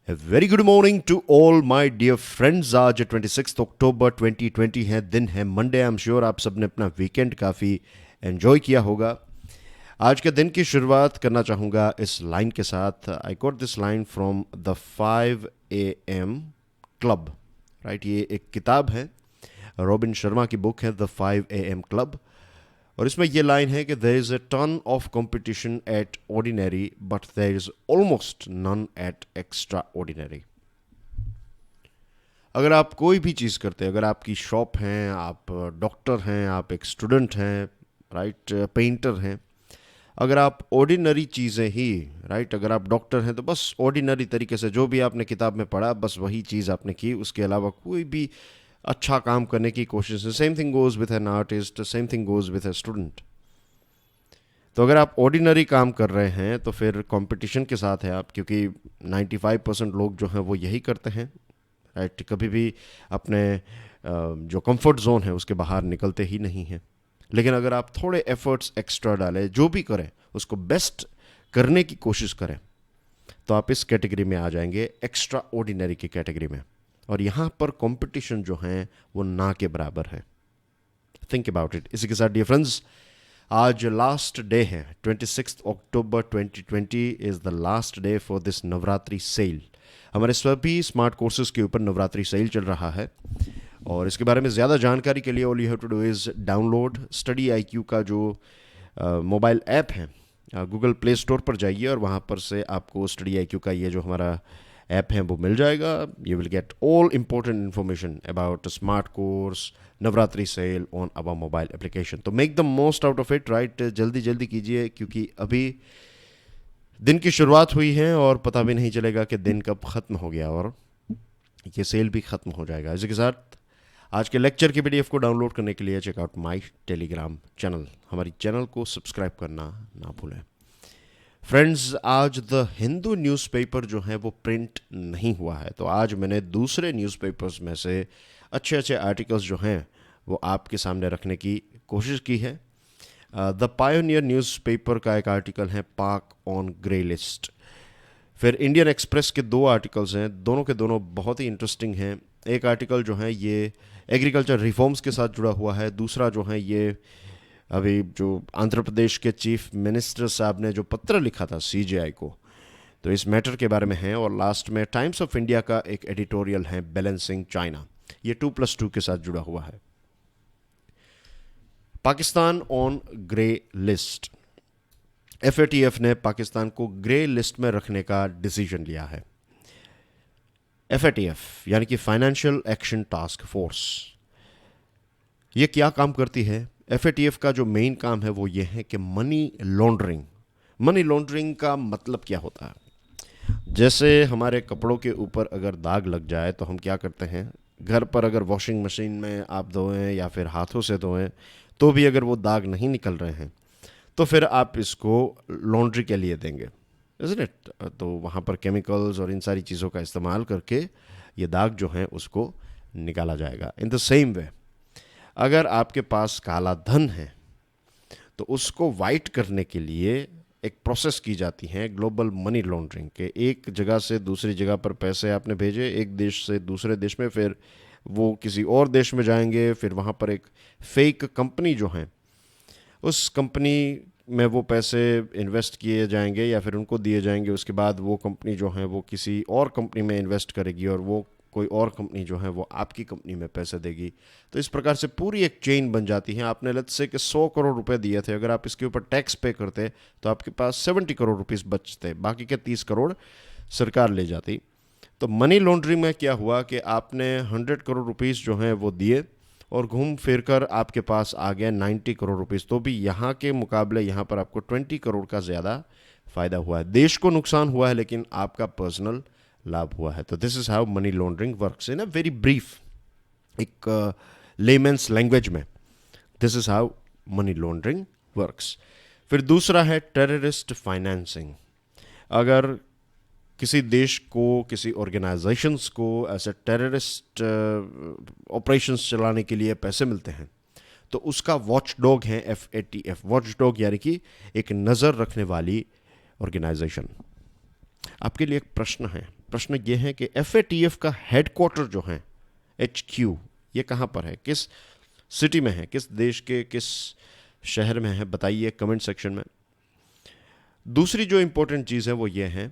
A very good morning to all my dear friends. आज 26 October 2020 है, दिन है मंडे. आई एम श्योर आप सबने अपना वीकेंड काफ़ी एंजॉय किया होगा. आज के दिन की शुरुआत करना चाहूँगा इस लाइन के साथ. I got this line from the 5 AM club. Right, ये एक किताब है, रॉबिन शर्मा की बुक है द 5 AM क्लब. और इसमें ये लाइन है कि there is a ton of competition at ordinary but there is almost none at extraordinary. अगर आप कोई भी चीज़ करते हैं, अगर आपकी शॉप है, आप डॉक्टर हैं, आप एक स्टूडेंट हैं, राइट, पेंटर हैं, अगर आप ऑर्डिनरी चीज़ें ही, राइट, अगर आप डॉक्टर हैं तो बस ऑर्डिनरी तरीके से जो भी आपने किताब में पढ़ा बस वही चीज़ आपने की, उसके अलावा कोई भी अच्छा काम करने की कोशिश है. Same thing goes with an artist, same thing goes with a student. तो अगर आप ऑर्डिनरी काम कर रहे हैं तो फिर कंपटीशन के साथ है आप, क्योंकि 95% लोग जो हैं वो यही करते हैं, राइट. कभी भी अपने जो कंफर्ट जोन है उसके बाहर निकलते ही नहीं हैं. लेकिन अगर आप थोड़े एफर्ट्स एक्स्ट्रा डालें, जो भी करें उसको बेस्ट करने की कोशिश करें, तो आप इस कैटेगरी में आ जाएंगे, एक्स्ट्रा ऑर्डिनरी की कैटेगरी में. और यहाँ पर कंपटीशन जो है वो ना के बराबर है. Think about it. इसी के साथ डियर फ्रेंड्स, आज लास्ट डे है. 26 October 2020 is the last day for this Navratri sale. हमारे सभी स्मार्ट कोर्सेज के ऊपर नवरात्रि सेल चल रहा है. और इसके बारे में ज़्यादा जानकारी के लिए all you have to do is download study IQ का जो मोबाइल ऐप है. गूगल प्ले स्टोर पर जाइए और वहाँ पर से आपको स्टडी IQ का ये जो हमारा ऐप है वो मिल जाएगा. You will get all important information about smart course, Navratri sale on our mobile application. तो make the most out of it, right. जल्दी जल्दी कीजिए, क्योंकि अभी दिन की शुरुआत हुई है और पता भी नहीं चलेगा कि दिन कब ख़त्म हो गया और ये सेल भी ख़त्म हो जाएगा. इसी के साथ आज के लेक्चर की PDF को डाउनलोड करने के लिए चेकआउट माई टेलीग्राम चैनल. हमारी चैनल को सब्सक्राइब करना ना भूलें. फ्रेंड्स, आज द हिंदू न्यूज़पेपर जो है वो प्रिंट नहीं हुआ है, तो आज मैंने दूसरे न्यूज़पेपर्स में से अच्छे अच्छे आर्टिकल्स जो हैं वो आपके सामने रखने की कोशिश की है. द पायोनियर न्यूज़पेपर का एक आर्टिकल है पाक ऑन ग्रे लिस्ट. फिर इंडियन एक्सप्रेस के 2 आर्टिकल्स हैं, दोनों के दोनों बहुत ही इंटरेस्टिंग हैं. एक आर्टिकल जो है ये एग्रीकल्चर रिफॉर्म्स के साथ जुड़ा हुआ है. दूसरा जो है ये अभी जो आंध्र प्रदेश के चीफ मिनिस्टर साहब ने जो पत्र लिखा था CJI को, तो इस मैटर के बारे में है. और लास्ट में टाइम्स ऑफ इंडिया का एक एडिटोरियल है बैलेंसिंग चाइना. ये 2+2 के साथ जुड़ा हुआ है. Pakistan on grey list. FATF ने पाकिस्तान को ग्रे लिस्ट में रखने का डिसीजन लिया है. FATF यानी कि फाइनेंशियल एक्शन टास्क फोर्स, ये क्या काम करती है? FATF का जो मेन काम है वो ये है कि मनी लॉन्ड्रिंग. मनी लॉन्ड्रिंग का मतलब क्या होता है? जैसे हमारे कपड़ों के ऊपर अगर दाग लग जाए तो हम क्या करते हैं, घर पर अगर वॉशिंग मशीन में आप धोएं या फिर हाथों से धोएं तो भी अगर वो दाग नहीं निकल रहे हैं तो फिर आप इसको लॉन्ड्री के लिए देंगे, isn't it? तो वहाँ पर केमिकल्स और इन सारी चीज़ों का इस्तेमाल करके ये दाग जो हैं उसको निकाला जाएगा. इन द सेम वे, अगर आपके पास काला धन है तो उसको वाइट करने के लिए एक प्रोसेस की जाती है ग्लोबल मनी लॉन्ड्रिंग के. एक जगह से दूसरी जगह पर पैसे आपने भेजे, एक देश से दूसरे देश में, फिर वो किसी और देश में जाएंगे, फिर वहाँ पर एक फेक कंपनी जो है उस कंपनी में वो पैसे इन्वेस्ट किए जाएंगे या फिर उनको दिए जाएंगे. उसके बाद वो कंपनी जो है वो किसी और कंपनी में इन्वेस्ट करेगी और वो कोई और कंपनी जो है वो आपकी कंपनी में पैसे देगी. तो इस प्रकार से पूरी एक चेन बन जाती है. आपने लेट्स से कि 100 करोड़ रुपए दिए थे, अगर आप इसके ऊपर टैक्स पे करते तो आपके पास 70 करोड़ रुपीस बचते, बाकी के 30 करोड़ सरकार ले जाती. तो मनी लॉन्ड्रिंग में क्या हुआ कि आपने 100 करोड़ रुपीस जो हैं वो दिए और घूम फिर कर आपके पास आ गया 90 करोड़ रुपीस. तो भी यहाँ के मुकाबले यहाँ पर आपको 20 करोड़ का ज़्यादा फ़ायदा हुआ है. देश को नुकसान हुआ है लेकिन आपका पर्सनल लाभ हुआ है. तो this is how many laundering works in a very brief, एक लेमेंस लैंग्वेज में. This is how many laundering works. फिर दूसरा है टेररिस्ट फाइनेंसिंग. अगर किसी देश को, किसी ऑर्गेनाइजेशंस को ऐसे टेररिस्ट ऑपरेशंस चलाने के लिए पैसे मिलते हैं तो उसका वॉच डॉग है FATF. वॉच डॉग यानी कि एक नज़र रखने वाली ऑर्गेनाइजेशन. आपके लिए एक प्रश्न है, प्रश्न ये है कि FATF का हेडक्वार्टर जो है HQ, ये कहाँ पर है, किस सिटी में है, किस देश के किस शहर में है, बताइए कमेंट सेक्शन में। दूसरी जो इंपॉर्टेंट चीज़ है वो ये है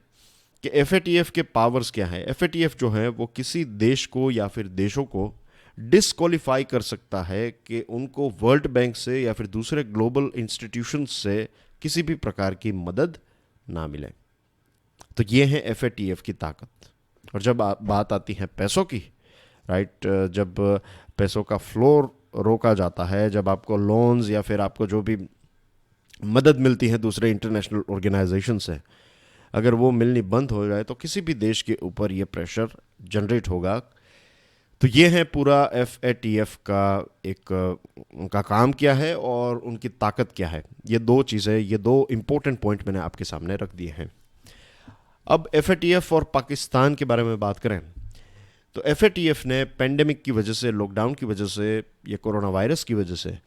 कि FATF के पावर्स क्या है। FATF जो है वो किसी देश को या फिर देशों को डिसक्वालीफाई कर सकता है कि उनको वर्ल्ड बैंक से या फिर दूसरे ग्लोबल इंस्टीट्यूशन से किसी भी प्रकार की मदद ना मिले। तो ये है FATF की ताकत। और जब बात आती है पैसों की, राइट, जब पैसों का फ्लो रोका जाता है, जब आपको लोन्स या फिर आपको जो भी मदद मिलती है दूसरे इंटरनेशनल ऑर्गेनाइजेशन से, अगर वो मिलनी बंद हो जाए तो किसी भी देश के ऊपर ये प्रेशर जनरेट होगा। तो ये है पूरा FATF का एक उनका काम क्या है और उनकी ताकत क्या है। ये दो चीज़ें, ये दो इम्पोर्टेंट पॉइंट मैंने आपके सामने रख दिए हैं। अब FATF और पाकिस्तान के बारे में बात करें तो FATF ने पेंडेमिक की वजह से, लॉकडाउन की वजह से, ये कोरोना वायरस की वजह से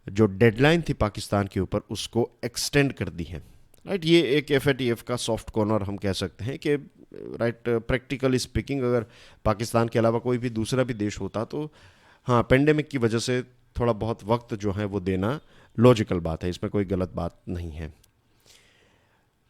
जो डेडलाइन थी पाकिस्तान के ऊपर उसको एक्सटेंड कर दी है, राइट। ये एक FATF का सॉफ्ट कॉर्नर हम कह सकते हैं कि, राइट, प्रैक्टिकली स्पीकिंग अगर पाकिस्तान के अलावा कोई भी दूसरा भी देश होता तो हाँ, पेंडेमिक की वजह से थोड़ा बहुत वक्त जो है वो देना लॉजिकल बात है, इसमें कोई गलत बात नहीं है।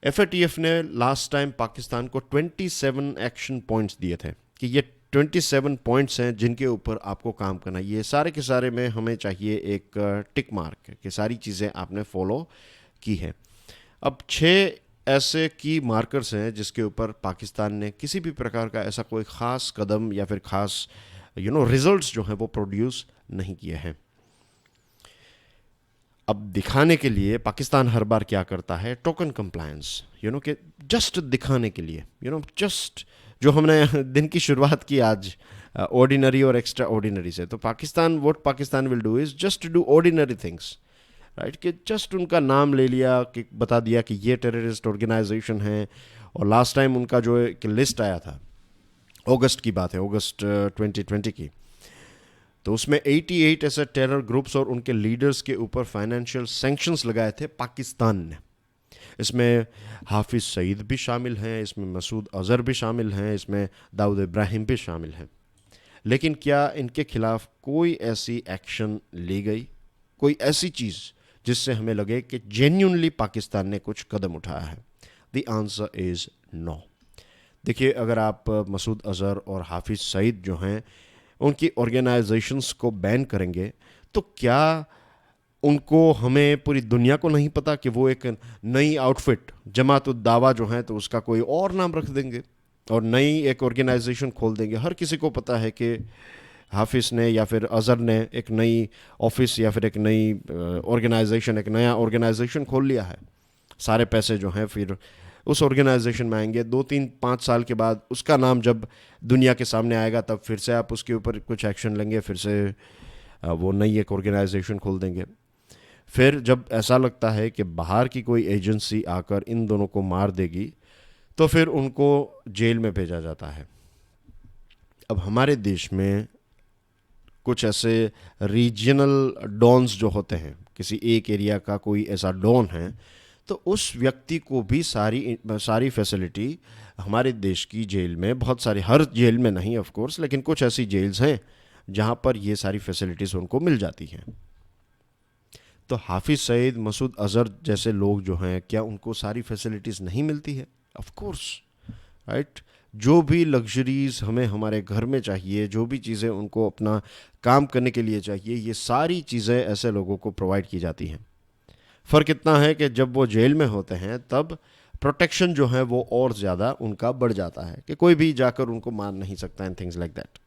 FATF ने लास्ट टाइम पाकिस्तान को 27 एक्शन पॉइंट्स दिए थे कि ये 27 पॉइंट्स हैं जिनके ऊपर आपको काम करना है। ये सारे के सारे में हमें चाहिए एक टिक मार्क कि सारी चीज़ें आपने फॉलो की है। अब 6 ऐसे की मार्कर्स हैं जिसके ऊपर पाकिस्तान ने किसी भी प्रकार का ऐसा कोई ख़ास कदम या फिर ख़ास रिजल्ट्स जो हैं वो प्रोड्यूस नहीं किए हैं। अब दिखाने के लिए पाकिस्तान हर बार क्या करता है, टोकन कंप्लायंस, कि जस्ट दिखाने के लिए, जस्ट जो हमने दिन की शुरुआत की आज ऑर्डिनरी और एक्स्ट्रा ऑर्डिनरी से, तो what Pakistan will do is just do ordinary things, right, कि जस्ट उनका नाम ले लिया, कि बता दिया कि ये टेररिस्ट ऑर्गेनाइजेशन है। और लास्ट टाइम उनका जो एक लिस्ट आया था, अगस्त की बात है, अगस्त 2020 की, तो उसमें 88 ऐसे टेरर ग्रुप्स और उनके लीडर्स के ऊपर फाइनेंशियल सैंक्शंस लगाए थे पाकिस्तान ने। इसमें हाफिज़ सईद भी शामिल हैं, इसमें मसूद अज़हर भी शामिल हैं, इसमें दाऊद इब्राहिम भी शामिल हैं। लेकिन क्या इनके खिलाफ कोई ऐसी एक्शन ली गई, कोई ऐसी चीज़ जिससे हमें लगे कि जेन्युइनली पाकिस्तान ने कुछ कदम उठाया है? The answer is no. देखिए, अगर आप मसूद अज़हर और हाफिज़ सईद जो हैं उनकी ऑर्गेनाइजेशंस को बैन करेंगे तो क्या उनको, हमें पूरी दुनिया को नहीं पता कि वो एक नई आउटफिट जमात उद दावा जो है तो उसका कोई और नाम रख देंगे और नई एक ऑर्गेनाइजेशन खोल देंगे? हर किसी को पता है कि हाफिज़ ने या फिर अज़हर ने एक नई ऑफिस या फिर एक नई ऑर्गेनाइजेशन, एक नया ऑर्गेनाइजेशन खोल लिया है। सारे पैसे जो हैं फिर उस ऑर्गेनाइजेशन में आएंगे। 2-3-5 साल के बाद उसका नाम जब दुनिया के सामने आएगा तब फिर से आप उसके ऊपर कुछ एक्शन लेंगे, फिर से वो नई एक ऑर्गेनाइजेशन खोल देंगे। फिर जब ऐसा लगता है कि बाहर की कोई एजेंसी आकर इन दोनों को मार देगी तो फिर उनको जेल में भेजा जाता है। अब हमारे देश में कुछ ऐसे रीजनल डॉन्स जो होते हैं, किसी एक एरिया का कोई ऐसा डॉन है तो उस व्यक्ति को भी सारी फैसिलिटी हमारे देश की जेल में, बहुत सारी, हर जेल में नहीं ऑफ कोर्स, लेकिन कुछ ऐसी जेल्स हैं जहाँ पर ये सारी फैसिलिटीज़ उनको मिल जाती हैं। तो हाफिज़ सईद, मसूद अज़हर जैसे लोग जो हैं, क्या उनको सारी फैसिलिटीज़ नहीं मिलती है? Of course, right. जो भी लग्जरीज़ हमें हमारे घर में चाहिए, जो भी चीज़ें उनको अपना काम करने के लिए चाहिए, ये सारी चीज़ें ऐसे लोगों को प्रोवाइड की जाती हैं। फ़र्क इतना है कि जब वो जेल में होते हैं तब प्रोटेक्शन जो है वो और ज़्यादा उनका बढ़ जाता है कि कोई भी जाकर उनको मार नहीं सकता एंड थिंग्स लाइक दैट।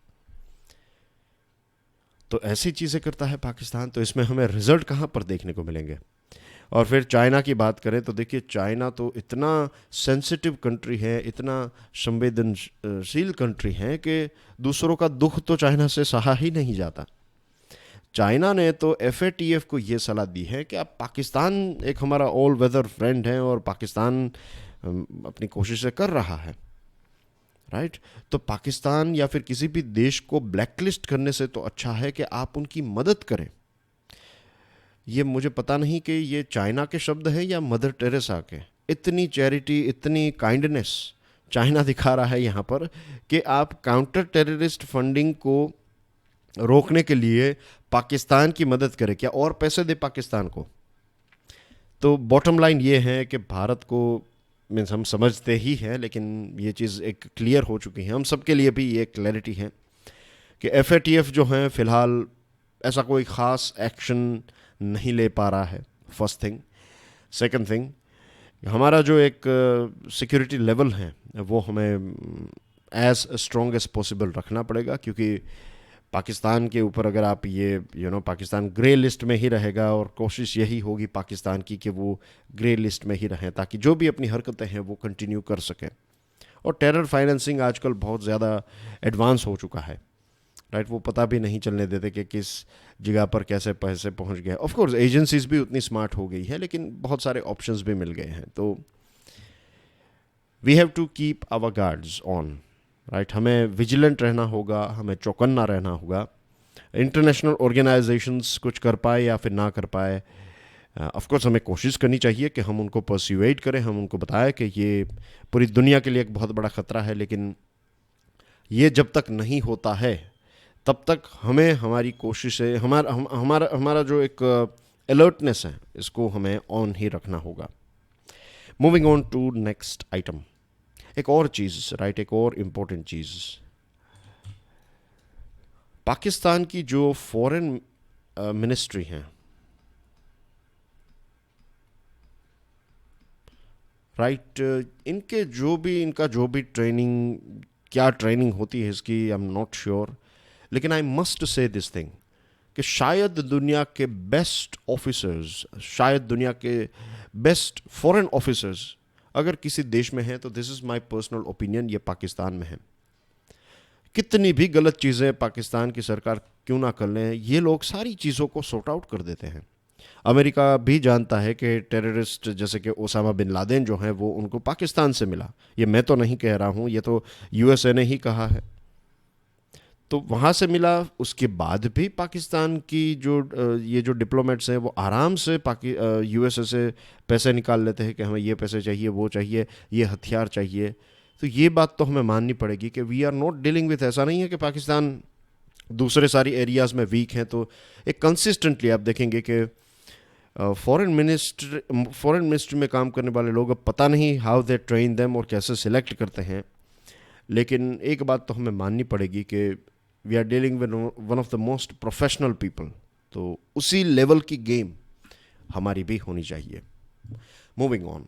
तो ऐसी चीज़ें करता है पाकिस्तान, तो इसमें हमें रिजल्ट कहाँ पर देखने को मिलेंगे? और फिर चाइना की बात करें तो देखिए, चाइना तो इतना सेंसिटिव कंट्री है, इतना संवेदनशील कंट्री है कि दूसरों का दुख तो चाइना से सहा ही नहीं जाता। चाइना ने तो FATF को ये सलाह दी है कि अब पाकिस्तान एक हमारा ऑल वेदर फ्रेंड है और पाकिस्तान अपनी कोशिशें कर रहा है, राइट। तो पाकिस्तान या फिर किसी भी देश को ब्लैकलिस्ट करने से तो अच्छा है कि आप उनकी मदद करें। ये मुझे पता नहीं कि ये चाइना के शब्द हैं या मदर टेरेसा के। इतनी चैरिटी, इतनी काइंडनेस चाइना दिखा रहा है यहाँ पर कि आप काउंटर टेररिस्ट फंडिंग को रोकने के लिए पाकिस्तान की मदद करें, क्या और पैसे दे पाकिस्तान को? तो बॉटम लाइन ये है कि भारत को, मीन्स हम समझते ही हैं, लेकिन ये चीज़ एक क्लियर हो चुकी है, हम सबके लिए भी ये क्लैरिटी है कि FATF जो है फ़िलहाल ऐसा कोई ख़ास एक्शन नहीं ले पा रहा है, फर्स्ट थिंग। सेकंड थिंग, हमारा जो एक सिक्योरिटी लेवल है वो हमें एज स्ट्रॉन्ग एज पॉसिबल रखना पड़ेगा, क्योंकि पाकिस्तान के ऊपर अगर आप ये पाकिस्तान ग्रे लिस्ट में ही रहेगा, और कोशिश यही होगी पाकिस्तान की कि वो ग्रे लिस्ट में ही रहें ताकि जो भी अपनी हरकतें हैं वो कंटिन्यू कर सकें। और टेरर फाइनेंसिंग आजकल बहुत ज़्यादा एडवांस हो चुका है, राइट? वो पता भी नहीं चलने देते कि किस जगह पर कैसे पैसे पहुंच गए। ऑफ कोर्स एजेंसीज भी उतनी स्मार्ट हो गई है, लेकिन बहुत सारे ऑप्शंस भी मिल गए हैं। तो we have to keep our guards on, right? हमें विजिलेंट रहना होगा, हमें चौकन्ना रहना होगा। इंटरनेशनल ऑर्गेनाइजेशंस कुछ कर पाए या फिर ना कर पाए, ऑफ कोर्स हमें कोशिश करनी चाहिए कि हम उनको परस्यूएट करें, हम उनको बताएं कि ये पूरी दुनिया के लिए एक बहुत बड़ा ख़तरा है। लेकिन ये जब तक नहीं होता है तब तक हमें हमारी कोशिशें, हमारा जो एक अलर्टनेस है, इसको हमें ऑन ही रखना होगा। Moving on to next item, एक और चीज़, राइट, एक और इम्पोर्टेंट चीज़, पाकिस्तान की जो फॉरेन मिनिस्ट्री हैं, राइट, इनका जो भी ट्रेनिंग, क्या ट्रेनिंग होती है इसकी, आई एम नॉट श्योर, लेकिन I must say this thing कि शायद दुनिया के बेस्ट ऑफिसर्स, शायद दुनिया के बेस्ट फॉरेन ऑफिसर्स अगर किसी देश में हैं तो this is my personal opinion, ये पाकिस्तान में है। कितनी भी गलत चीज़ें पाकिस्तान की सरकार क्यों ना कर लें, ये लोग सारी चीज़ों को सॉर्ट आउट कर देते हैं। अमेरिका भी जानता है कि टेररिस्ट जैसे कि ओसामा बिन लादेन जो हैं वो उनको पाकिस्तान से मिला। ये मैं तो नहीं कह रहा हूँ, ये तो USA ने ही कहा है। तो वहाँ से मिला, उसके बाद भी पाकिस्तान की ये जो डिप्लोमेट्स हैं वो आराम से USA से पैसे निकाल लेते हैं कि हमें ये पैसे चाहिए, वो चाहिए, ये हथियार चाहिए। तो ये बात तो हमें माननी पड़ेगी कि we are not dealing with, ऐसा नहीं है कि पाकिस्तान दूसरे सारी एरियाज़ में वीक हैं। तो एक कंसिस्टेंटली आप देखेंगे कि फॉरेन मिनिस्ट्री में काम करने वाले लोग, अब पता नहीं हाउ दे ट्रेन देम और कैसे सिलेक्ट करते हैं, लेकिन एक बात तो हमें माननी पड़ेगी कि we are dealing with one of the most professional people. तो उसी लेवल की गेम हमारी भी होनी चाहिए। Moving on,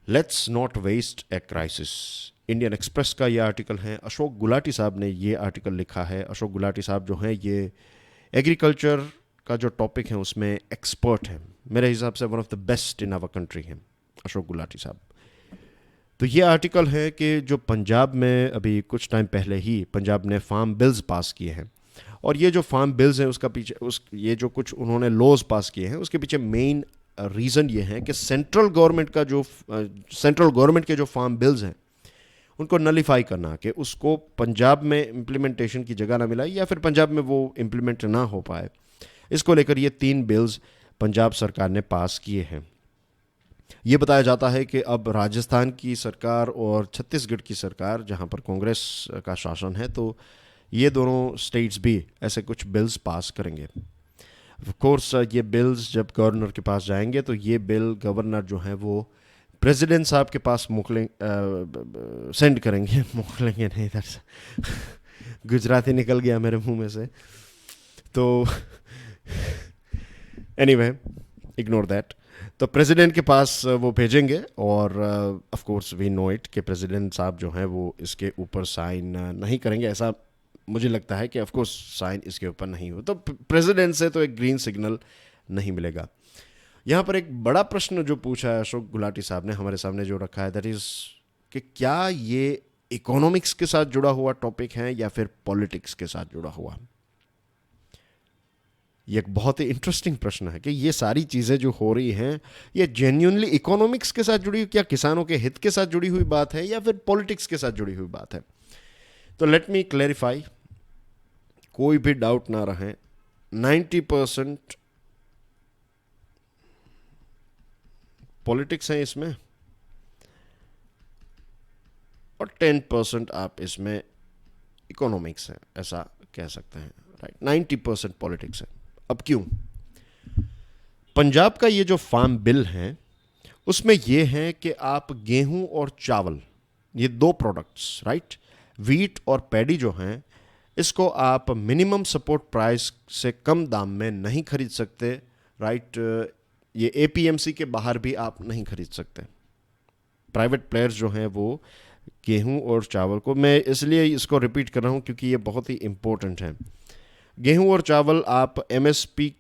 let's not waste a crisis. Indian Express का ये आर्टिकल है, अशोक गुलाटी साहब ने ये आर्टिकल लिखा है। अशोक गुलाटी साहब जो हैं ये एग्रीकल्चर का जो टॉपिक है उसमें एक्सपर्ट हैं, मेरे हिसाब से one of the best in our country हैं अशोक गुलाटी साहब। तो ये आर्टिकल है कि जो पंजाब में अभी कुछ टाइम पहले ही पंजाब ने फार्म बिल्स पास किए हैं, और ये जो फार्म बिल्स हैं उसका पीछे ये जो कुछ उन्होंने लॉज पास किए हैं उसके पीछे मेन रीज़न ये है कि सेंट्रल गवर्नमेंट के जो फार्म बिल्स हैं उनको नलीफाई करना, कि उसको पंजाब में इम्प्लीमेंटेशन की जगह ना मिला या फिर पंजाब में वो इम्प्लीमेंट ना हो पाए। इसको लेकर ये 3 बिल्स पंजाब सरकार ने पास किए हैं। ये बताया जाता है कि अब राजस्थान की सरकार और छत्तीसगढ़ की सरकार, जहां पर कांग्रेस का शासन है, तो ये दोनों स्टेट्स भी ऐसे कुछ बिल्स पास करेंगे। ऑफ कोर्स ये बिल्स जब गवर्नर के पास जाएंगे तो ये बिल गवर्नर जो हैं वो प्रेसिडेंट साहब के पास सेंड करेंगे, मोकलेंगे नहीं, इधर से गुजराती निकल गया मेरे मुंह में से, तो एनीवे इग्नोर दैट। तो प्रेसिडेंट के पास वो भेजेंगे, और of course we know it कि प्रेसिडेंट साहब जो हैं वो इसके ऊपर साइन नहीं करेंगे। ऐसा मुझे लगता है कि ऑफ कोर्स साइन इसके ऊपर नहीं हो, तो प्रेसिडेंट से तो एक ग्रीन सिग्नल नहीं मिलेगा। यहाँ पर एक बड़ा प्रश्न जो पूछा है अशोक गुलाटी साहब ने हमारे सामने जो रखा है, दैट इज़ कि क्या ये इकोनॉमिक्स के साथ जुड़ा हुआ टॉपिक है या फिर पॉलिटिक्स के साथ जुड़ा हुआ। ये एक बहुत ही इंटरेस्टिंग प्रश्न है कि ये सारी चीज़ें जो हो रही हैं ये जेन्युइनली इकोनॉमिक्स के साथ जुड़ी, क्या किसानों के हित के साथ जुड़ी हुई बात है या फिर पॉलिटिक्स के साथ जुड़ी हुई बात है। तो लेट मी क्लैरिफाई, कोई भी डाउट ना रहे, 90% पॉलिटिक्स है इसमें। और 10% आप इसमें इकोनॉमिक्स है, ऐसा कह सकते हैं, राइट। 90% पॉलिटिक्स है। अब क्यों? पंजाब का ये जो फार्म बिल है उसमें ये है कि आप गेहूं और चावल, ये दो प्रोडक्ट्स, राइट, वीट और पैडी जो हैं, इसको आप मिनिमम सपोर्ट प्राइस से कम दाम में नहीं खरीद सकते, राइट। ये एपीएमसी के बाहर भी आप नहीं खरीद सकते। प्राइवेट प्लेयर्स जो हैं वो गेहूं और चावल को, मैं इसलिए इसको रिपीट कर रहा हूं क्योंकि ये बहुत ही इंपॉर्टेंट है। गेहूं और चावल आप एमएसपी,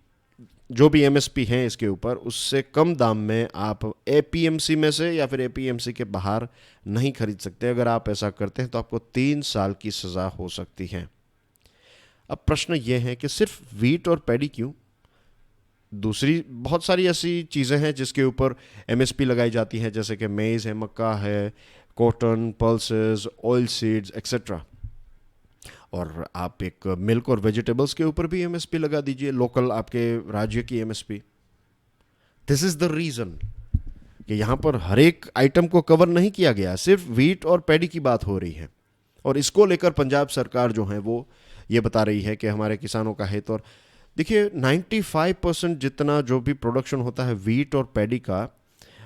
जो भी एमएसपी है इसके ऊपर, उससे कम दाम में आप एपीएमसी में से या फिर एपीएमसी के बाहर नहीं खरीद सकते। अगर आप ऐसा करते हैं तो आपको 3 साल की सज़ा हो सकती है। अब प्रश्न ये है कि सिर्फ वीट और पैडी क्यों? दूसरी बहुत सारी ऐसी चीज़ें हैं जिसके ऊपर एमएसपी लगाई जाती है, जैसे कि मेज़ है, मक्का है, cotton, pulses, oil seeds etcetera. और आप एक मिल्क और वेजिटेबल्स के ऊपर भी एमएसपी लगा दीजिए, लोकल आपके राज्य की MSP. This is the reason कि यहाँ पर हर एक आइटम को कवर नहीं किया गया, सिर्फ वीट और पैडी की बात हो रही है। और इसको लेकर पंजाब सरकार जो है वो ये बता रही है कि हमारे किसानों का हित। और देखिए 95% जितना जो भी प्रोडक्शन होता है वीट और पैडी का,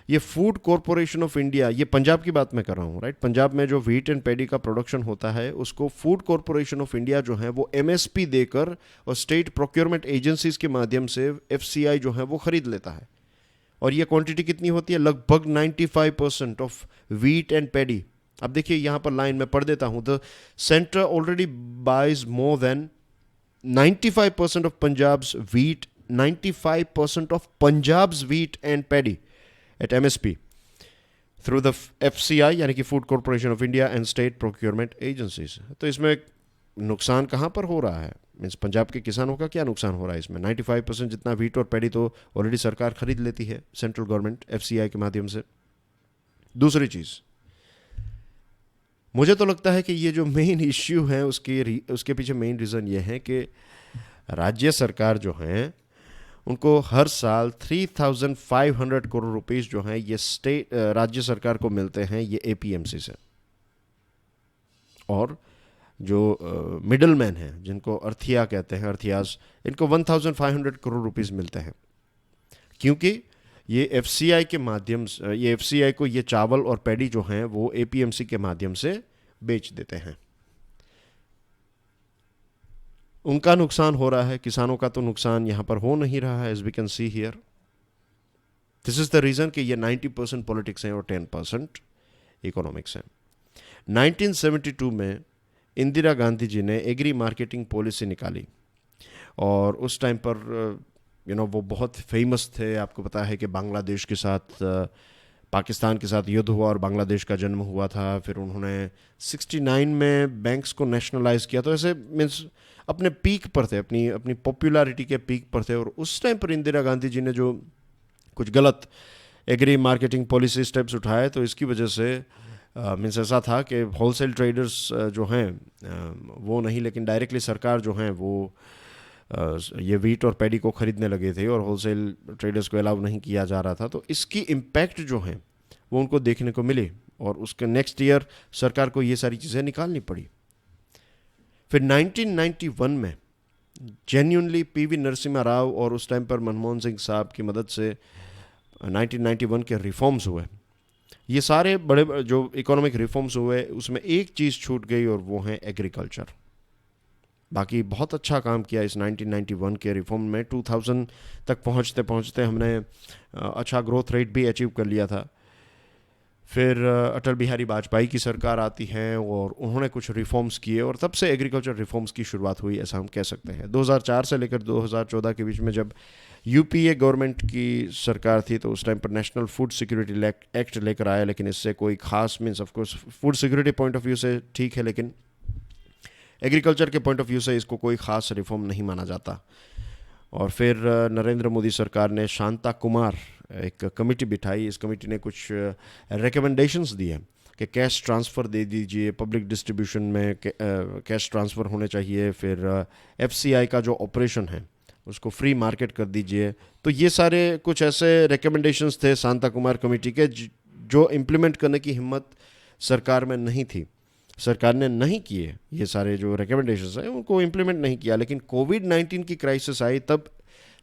ये फूड कॉरपोरेशन ऑफ इंडिया, ये पंजाब की बात मैं कर रहा हूँ, राइट। पंजाब में जो वीट एंड पैडी का प्रोडक्शन होता है उसको फूड कॉरपोरेशन ऑफ इंडिया जो है वो एमएसपी देकर और स्टेट प्रोक्योरमेंट एजेंसीज के माध्यम से एफसीआई जो है वो खरीद लेता है। और ये क्वांटिटी कितनी होती है? लगभग 95% ऑफ वीट एंड पैडी। अब देखिए यहाँ पर लाइन में पढ़ देता हूँ, the centre already buys more than 95% of Punjab's wheat, 95% of Punjab's wheat and paddy at MSP through the FCI यानी कि food corporation of India and state procurement agencies. तो इसमें नुकसान कहाँ पर हो रहा है? मीन्स पंजाब के किसानों का क्या नुकसान हो रहा है इसमें? 95% जितना वीट और पैडी तो ऑलरेडी सरकार खरीद लेती है, सेंट्रल गवर्नमेंट एफसीआई के माध्यम से। दूसरी चीज़, मुझे तो लगता है कि ये जो मेन इश्यू है उसके पीछे मेन रीज़न ये है कि राज्य सरकार जो है उनको हर साल 3,500 करोड़ रुपीस जो हैं ये स्टेट राज्य सरकार को मिलते हैं ये एपीएमसी से। और जो मिडल मैन हैं जिनको अर्थिया कहते हैं, अर्थियाज, इनको 1,500 करोड़ रुपीस मिलते हैं, क्योंकि ये एफसीआई के माध्यम से, ये एफसीआई को ये चावल और पैडी जो हैं वो एपीएमसी के माध्यम से बेच देते हैं। उनका नुकसान हो रहा है, किसानों का तो नुकसान यहाँ पर हो नहीं रहा है, as we can see here. This is the reason कि ये 90% पॉलिटिक्स है और 10% इकोनॉमिक्स है। 1972 में इंदिरा गांधी जी ने एग्री मार्केटिंग पॉलिसी निकाली और उस टाइम पर वो बहुत फेमस थे। आपको पता है कि बांग्लादेश के साथ, पाकिस्तान के साथ युद्ध हुआ और बांग्लादेश का जन्म हुआ था। फिर उन्होंने 69 में बैंक्स को नेशनलाइज किया। तो ऐसे मीन्स अपने पीक पर थे, अपनी पॉपुलैरिटी के पीक पर थे। और उस टाइम पर इंदिरा गांधी जी ने जो कुछ गलत एग्री मार्केटिंग पॉलिसी स्टेप्स उठाए, तो इसकी वजह से मीन्स ऐसा था कि होलसेल ट्रेडर्स जो हैं वो नहीं, लेकिन डायरेक्टली सरकार जो हैं वो ये वीट और पैडी को ख़रीदने लगे थे और होलसेल ट्रेडर्स को अलाउ नहीं किया जा रहा था। तो इसकी इम्पैक्ट जो है वो उनको देखने को मिली और उसके नेक्स्ट ईयर सरकार को ये सारी चीज़ें निकालनी पड़ी। फिर 1991 में जेन्युइनली पीवी नरसिम्हा राव और उस टाइम पर मनमोहन सिंह साहब की मदद से 1991 के रिफॉर्म्स हुए। ये सारे बड़े जो इकोनॉमिक रिफॉर्म्स हुए उसमें एक चीज़ छूट गई और वो है एग्रीकल्चर। बाकी बहुत अच्छा काम किया इस 1991 के रिफॉर्म में। 2000 तक पहुंचते पहुंचते हमने अच्छा ग्रोथ रेट भी अचीव कर लिया था। फिर अटल बिहारी वाजपेयी की सरकार आती है और उन्होंने कुछ रिफॉर्म्स किए और तब से एग्रीकल्चर रिफॉर्म्स की शुरुआत हुई, ऐसा हम कह सकते हैं। 2004 से लेकर 2014 के बीच में जब यूपीए गवर्नमेंट की सरकार थी तो उस टाइम पर नेशनल फूड सिक्योरिटी एक्ट लेकर आया, लेकिन इससे कोई खास means of course food security point of view से ठीक है, लेकिन एग्रीकल्चर के पॉइंट ऑफ व्यू से इसको कोई ख़ास रिफॉर्म नहीं माना जाता। और फिर नरेंद्र मोदी सरकार ने शांता कुमार एक कमेटी बिठाई। इस कमेटी ने कुछ रिकमेंडेशंस दिए कि कैश ट्रांसफ़र दे दीजिए, पब्लिक डिस्ट्रीब्यूशन में कैश ट्रांसफ़र होने चाहिए, फिर एफसीआई का जो ऑपरेशन है उसको फ्री मार्केट कर दीजिए। तो ये सारे कुछ ऐसे रिकमेंडेशंस थे शांता कुमार कमेटी के जो इम्प्लीमेंट करने की हिम्मत सरकार में नहीं थी, सरकार ने नहीं किए ये सारे जो रिकमेंडेशंस हैं उनको इम्प्लीमेंट नहीं किया, लेकिन कोविड-19 की क्राइसिस आई तब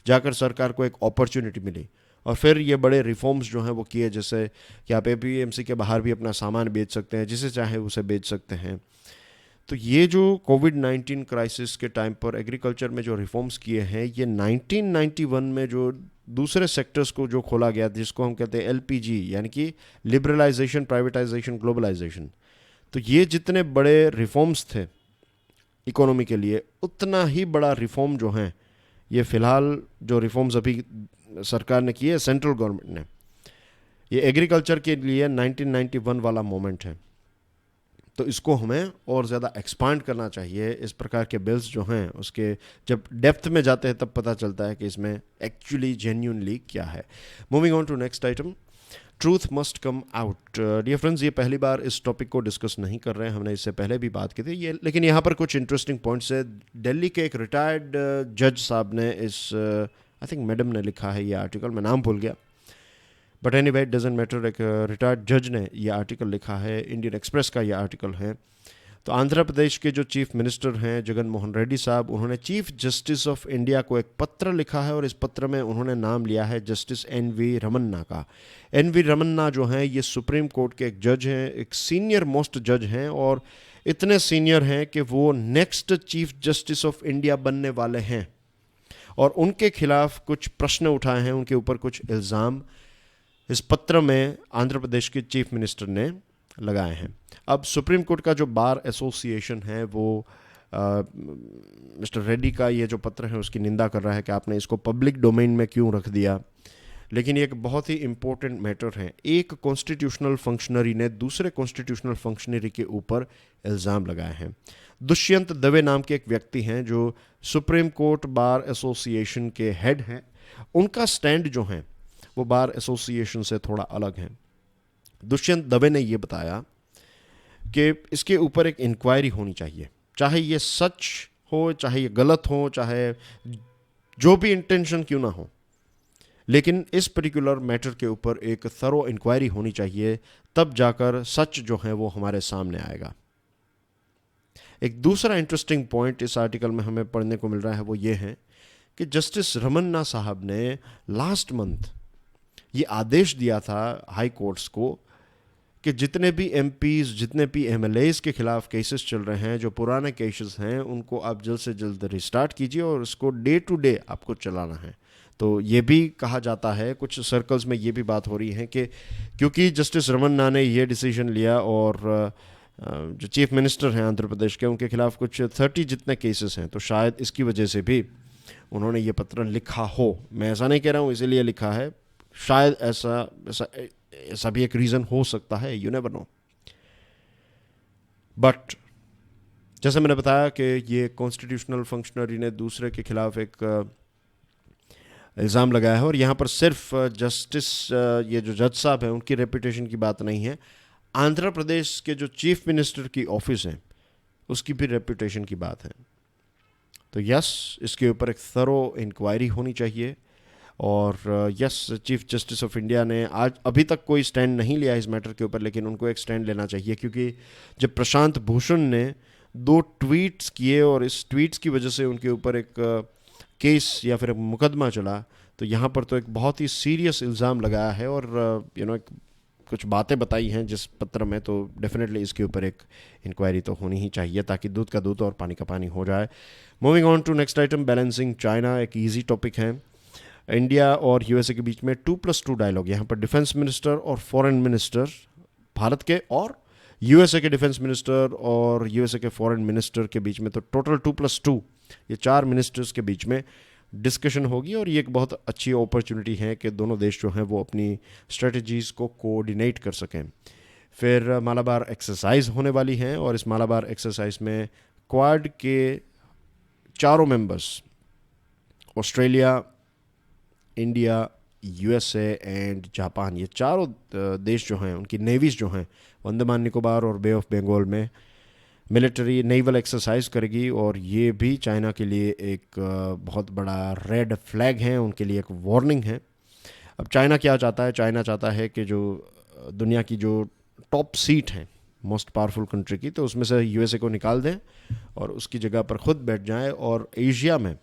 जाकर सरकार को एक अपॉर्चुनिटी मिली और फिर ये बड़े रिफॉर्म्स जो हैं वो किए, जैसे कि आप एपीएमसी के बाहर भी अपना सामान बेच सकते हैं, जिसे चाहे उसे बेच सकते हैं। तो ये जो कोविड-19 क्राइसिस के टाइम पर एग्रीकल्चर में जो रिफॉर्म्स किए हैं, ये 1991 में जो दूसरे सेक्टर्स को जो खोला गया जिसको हम कहते हैं एलपीजी, यानी कि लिबरलाइजेशन, प्राइवेटाइजेशन, ग्लोबलाइजेशन, तो ये जितने बड़े रिफॉर्म्स थे इकोनॉमी के लिए, उतना ही बड़ा रिफॉर्म जो है ये फ़िलहाल जो रिफॉर्म्स अभी सरकार ने किए, सेंट्रल गवर्नमेंट ने, ये एग्रीकल्चर के लिए 1991 वाला मोमेंट है। तो इसको हमें और ज़्यादा एक्सपांड करना चाहिए। इस प्रकार के बिल्स जो हैं उसके जब डेप्थ में जाते हैं तब पता चलता है कि इसमें एक्चुअली जेन्युइनली क्या है। Moving on to next item, truth must come out. Dear friends, ये पहली बार इस टॉपिक को डिस्कस नहीं कर रहे हैं, हमने इससे पहले भी बात की थी ये, लेकिन यहाँ पर कुछ इंटरेस्टिंग पॉइंट्स है। दिल्ली के एक रिटायर्ड जज साहब ने इस आई थिंक मैडम ने लिखा है ये आर्टिकल, मैं नाम भूल गया, but any way it doesn't matter, एक रिटायर्ड जज ने ये आर्टिकल लिखा है, इंडियन एक्सप्रेस का ये आर्टिकल है। तो आंध्र प्रदेश के जो चीफ मिनिस्टर हैं जगन मोहन रेड्डी साहब, उन्होंने चीफ जस्टिस ऑफ इंडिया को एक पत्र लिखा है और इस पत्र में उन्होंने नाम लिया है जस्टिस एन.वी. रमन्ना का। एन.वी. रमन्ना जो हैं ये सुप्रीम कोर्ट के एक जज हैं, एक सीनियर मोस्ट जज हैं और इतने सीनियर हैं कि वो next chief justice of India बनने वाले हैं और उनके खिलाफ कुछ प्रश्न उठाए हैं, उनके ऊपर कुछ इल्ज़ाम इस पत्र में आंध्र प्रदेश के चीफ मिनिस्टर ने लगाए हैं। अब सुप्रीम कोर्ट का जो बार एसोसिएशन है वो मिस्टर रेड्डी का ये जो पत्र है उसकी निंदा कर रहा है कि आपने इसको पब्लिक डोमेन में क्यों रख दिया, लेकिन ये एक बहुत ही इम्पोर्टेंट मैटर है। एक कॉन्स्टिट्यूशनल फंक्शनरी ने दूसरे कॉन्स्टिट्यूशनल फंक्शनरी के ऊपर इल्ज़ाम लगाए हैं। दुष्यंत दवे नाम के एक व्यक्ति हैं जो सुप्रीम कोर्ट बार एसोसिएशन के हेड हैं, उनका स्टैंड जो है वो बार एसोसिएशन से थोड़ा अलग है। दुष्यंत दवे ने ये बताया कि इसके ऊपर एक इंक्वायरी होनी चाहिए, चाहे ये सच हो, चाहे ये गलत हो, चाहे जो भी इंटेंशन क्यों ना हो, लेकिन इस पर्टिकुलर मैटर के ऊपर एक थरो इंक्वायरी होनी चाहिए, तब जाकर सच जो है वो हमारे सामने आएगा। एक दूसरा इंटरेस्टिंग पॉइंट इस आर्टिकल में हमें पढ़ने को मिल रहा है वो ये है कि जस्टिस रमन्ना साहब ने लास्ट मंथ ये आदेश दिया था हाई कोर्ट्स को कि जितने भी एमपीज, जितने भी एमएलएज के खिलाफ केसेस चल रहे हैं, जो पुराने केसेस हैं, उनको आप जल्द से जल्द रिस्टार्ट कीजिए और इसको डे टू डे आपको चलाना है। तो ये भी कहा जाता है, कुछ सर्कल्स में ये भी बात हो रही है कि क्योंकि जस्टिस रमन्ना ने ये डिसीजन लिया और जो चीफ मिनिस्टर हैं आंध्र प्रदेश के, उनके खिलाफ कुछ 30 जितने केसेस हैं, तो शायद इसकी वजह से भी उन्होंने ये पत्र लिखा हो। मैं ऐसा नहीं कह रहा हूँ इसीलिए लिखा है, शायद ऐसा भी एक रीज़न हो सकता है, यू नेवर नो। बट जैसे मैंने बताया कि ये कॉन्स्टिट्यूशनल फंक्शनरी ने दूसरे के खिलाफ एक इल्ज़ाम लगाया है और यहाँ पर सिर्फ जस्टिस ये जो जज साहब हैं उनकी रेपुटेशन की बात नहीं है, आंध्र प्रदेश के जो चीफ मिनिस्टर की ऑफिस है उसकी भी रेपुटेशन की बात है। तो यस, इसके ऊपर एक थरो इंक्वायरी होनी चाहिए और yes, chief justice of India ने आज अभी तक कोई स्टैंड नहीं लिया इस मैटर के ऊपर, लेकिन उनको एक स्टैंड लेना चाहिए, क्योंकि जब प्रशांत भूषण ने 2 ट्वीट्स किए और इस ट्वीट्स की वजह से उनके ऊपर एक केस या फिर एक मुकदमा चला, तो यहाँ पर तो एक बहुत ही सीरियस इल्ज़ाम लगाया है और कुछ बातें बताई हैं जिस पत्र में, तो डेफिनेटली इसके ऊपर एक इंक्वायरी तो होनी ही चाहिए ताकि दूध का दूध और पानी का पानी हो जाए। Moving on to next item, balancing China, एक ईजी टॉपिक है। इंडिया और यूएसए के बीच में 2+2 डायलॉग, यहाँ पर डिफेंस मिनिस्टर और फॉरेन मिनिस्टर भारत के और यूएसए के डिफेंस मिनिस्टर और यूएसए के फॉरेन मिनिस्टर के बीच में, तो टोटल 2+2 ये 4 मिनिस्टर्स के बीच में डिस्कशन होगी और ये एक बहुत अच्छी अपॉर्चुनिटी है कि दोनों देश जो हैं वो अपनी स्ट्रेटजीज़ को कोऑर्डिनेट कर सकें। फिर मालाबार एक्सरसाइज होने वाली हैं और इस मालाबार एक्सरसाइज में क्वाड के चारों members, Australia, India, USA and Japan, ये चारों देश जो हैं उनकी नेवीज़ जो हैं अंडमान निकोबार और बे ऑफ बंगाल में मिलिट्री नेवल एक्सरसाइज करेगी और ये भी चाइना के लिए एक बहुत बड़ा रेड फ्लैग है, उनके लिए एक वार्निंग है। अब चाइना क्या चाहता है? चाइना चाहता है कि जो दुनिया की जो टॉप सीट हैं मोस्ट पावरफुल कंट्री की, तो उसमें से यूएसए को निकाल दें और उसकी जगह पर खुद बैठ जाएं और एशिया में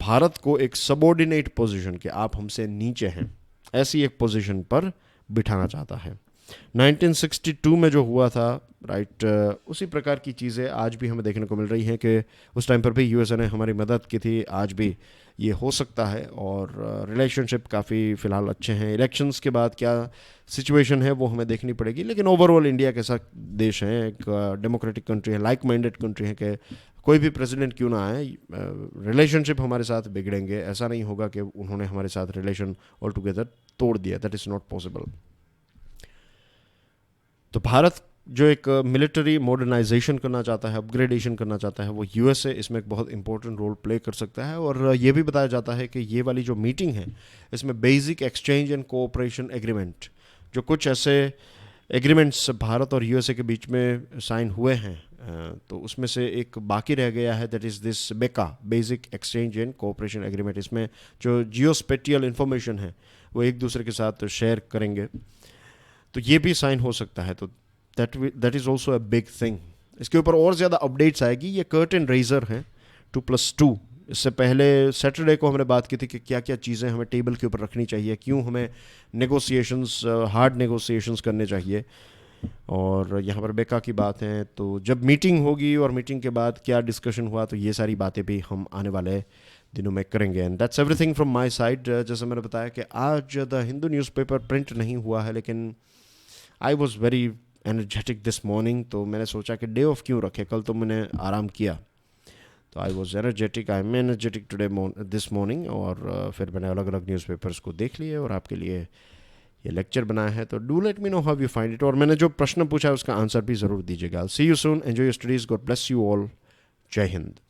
भारत को एक सबऑर्डिनेट पोजीशन के, आप हमसे नीचे हैं, ऐसी एक पोजीशन पर बिठाना चाहता है। 1962 में जो हुआ था, राइट, उसी प्रकार की चीज़ें आज भी हमें देखने को मिल रही हैं कि उस टाइम पर भी यूएसए ने हमारी मदद की थी, आज भी ये हो सकता है। और रिलेशनशिप काफ़ी फ़िलहाल अच्छे हैं। इलेक्शंस के बाद क्या सिचुएशन है वो हमें देखनी पड़ेगी, लेकिन ओवरऑल इंडिया के साथ देश है, एक डेमोक्रेटिक कंट्री है, लाइक माइंडेड कंट्री है कि कोई भी प्रेसिडेंट क्यों ना आए, रिलेशनशिप हमारे साथ बिगड़ेंगे, ऐसा नहीं होगा कि उन्होंने हमारे साथ रिलेशन ऑल टुगेदर तोड़ दिया। That is not possible. तो भारत जो एक मिलिट्री मॉडर्नाइजेशन करना चाहता है, अपग्रेडेशन करना चाहता है, वो यूएसए इसमें एक बहुत इंपॉर्टेंट रोल प्ले कर सकता है। और ये भी बताया जाता है कि ये वाली जो मीटिंग है, इसमें basic exchange and cooperation agreement, जो कुछ ऐसे एग्रीमेंट्स भारत और यूएसए के बीच में साइन हुए हैं, तो उसमें से एक बाकी रह गया है, दैट इज़ दिस बेका, basic exchange and cooperation agreement. इसमें जो जियोस्पेटियल इंफॉर्मेशन है वो एक दूसरे के साथ शेयर करेंगे, तो ये भी साइन हो सकता है। तो that is also a big thing. इसके ऊपर और ज़्यादा अपडेट्स आएगी। ये कर्टन रेजर हैं 2+2। इससे पहले सैटरडे को हमने बात की थी कि क्या क्या चीज़ें हमें टेबल के ऊपर रखनी चाहिए, क्यों हमें नेगोशिएशंस, हार्ड नेगोशिएशंस करने चाहिए। और यहाँ पर बेका की बात है, तो जब मीटिंग होगी और मीटिंग के बाद क्या डिस्कशन हुआ, तो ये सारी बातें भी हम आने वाले दिनों में करेंगे। And that's everything from my side. जैसे मैंने बताया कि आज द हिंदू न्यूज़पेपर प्रिंट नहीं हुआ है, लेकिन I was very energetic this morning, तो मैंने सोचा कि डे ऑफ क्यों रखे, कल तो मैंने आराम किया, तो I was energetic, I am energetic today this morning. और फिर मैंने अलग अलग न्यूज़पेपर्स को देख लिए और आपके लिए ये लेक्चर बनाया है। तो do let me know how you find it, और मैंने जो प्रश्न पूछा है उसका आंसर भी ज़रूर दीजिएगा। See you soon, enjoy your studies, God bless you all, जय हिंद।